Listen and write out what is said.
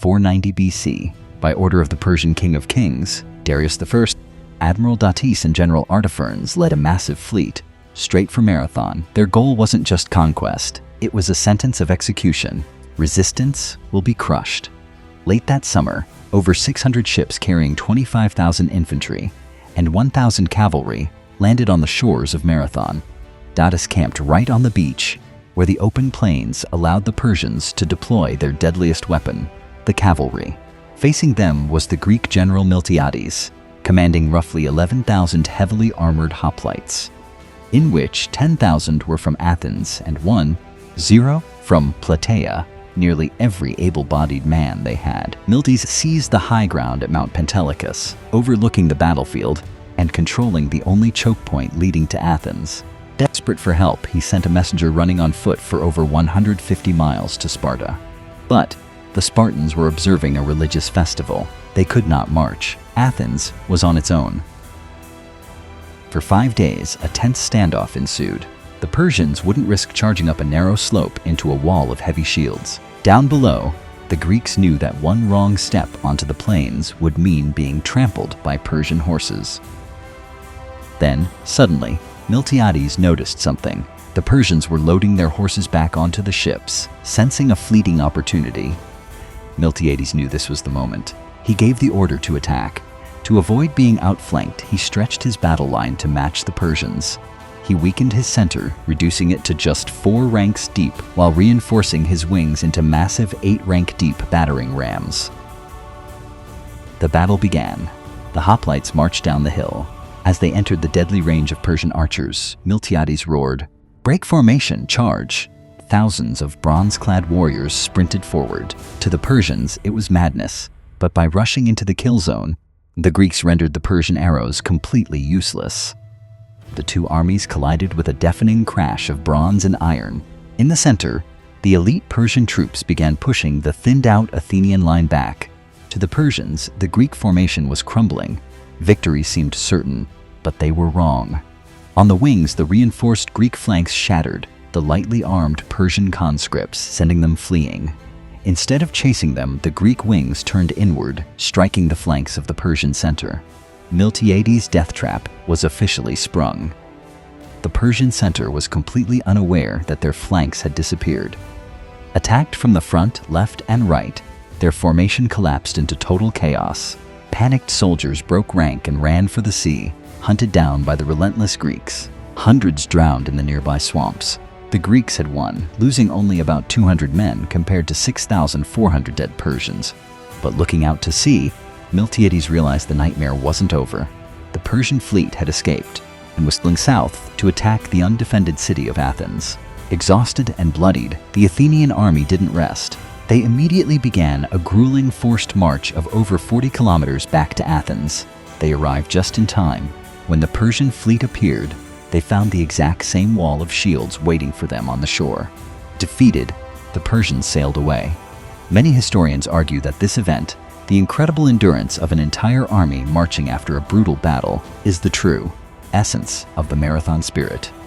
490 BC, by order of the Persian King of Kings, Darius I, Admiral Datis and General Artaphornes led a massive fleet, straight for Marathon. Their goal wasn't just conquest, it was a sentence of execution. Resistance will be crushed. Late that summer, over 600 ships carrying 25,000 infantry and 1,000 cavalry landed on the shores of Marathon. Datis camped right on the beach, where the open plains allowed the Persians to deploy their deadliest weapon, the cavalry. Facing them was the Greek General Miltiades, commanding roughly 11,000 heavily armored hoplites, in which 10,000 were from Athens and 1,000 from Plataea, nearly every able-bodied man they had. Miltiades seized the high ground at Mount Pentelicus, overlooking the battlefield and controlling the only choke point leading to Athens. Desperate for help, he sent a messenger running on foot for over 150 miles to Sparta. But the Spartans were observing a religious festival. They could not march. Athens was on its own. For 5 days, a tense standoff ensued. The Persians wouldn't risk charging up a narrow slope into a wall of heavy shields. Down below, the Greeks knew that one wrong step onto the plains would mean being trampled by Persian horses. Then, suddenly, Miltiades noticed something. The Persians were loading their horses back onto the ships, sensing a fleeting opportunity. Miltiades knew this was the moment. He gave the order to attack. To avoid being outflanked, he stretched his battle line to match the Persians. He weakened his center, reducing it to just 4 ranks deep, while reinforcing his wings into massive 8-rank-deep battering rams. The battle began. The Hoplites marched down the hill. As they entered the deadly range of Persian archers, Miltiades roared, "Break formation, charge!" Thousands of bronze-clad warriors sprinted forward. To the Persians, it was madness, but by rushing into the kill zone, the Greeks rendered the Persian arrows completely useless. The two armies collided with a deafening crash of bronze and iron. In the center, the elite Persian troops began pushing the thinned-out Athenian line back. To the Persians, the Greek formation was crumbling. Victory seemed certain, but they were wrong. On the wings, the reinforced Greek flanks shattered, the lightly armed Persian conscripts sending them fleeing. Instead of chasing them, the Greek wings turned inward, striking the flanks of the Persian center. Miltiades' death trap was officially sprung. The Persian center was completely unaware that their flanks had disappeared. Attacked from the front, left, and right, their formation collapsed into total chaos. Panicked soldiers broke rank and ran for the sea, hunted down by the relentless Greeks. Hundreds drowned in the nearby swamps. The Greeks had won, losing only about 200 men compared to 6,400 dead Persians. But looking out to sea, Miltiades realized the nightmare wasn't over. The Persian fleet had escaped and was sailing south to attack the undefended city of Athens. Exhausted and bloodied, the Athenian army didn't rest. They immediately began a grueling forced march of over 40 kilometers back to Athens. They arrived just in time. When the Persian fleet appeared, they found the exact same wall of shields waiting for them on the shore. Defeated, the Persians sailed away. Many historians argue that this event, the incredible endurance of an entire army marching after a brutal battle, is the true essence of the Marathon spirit.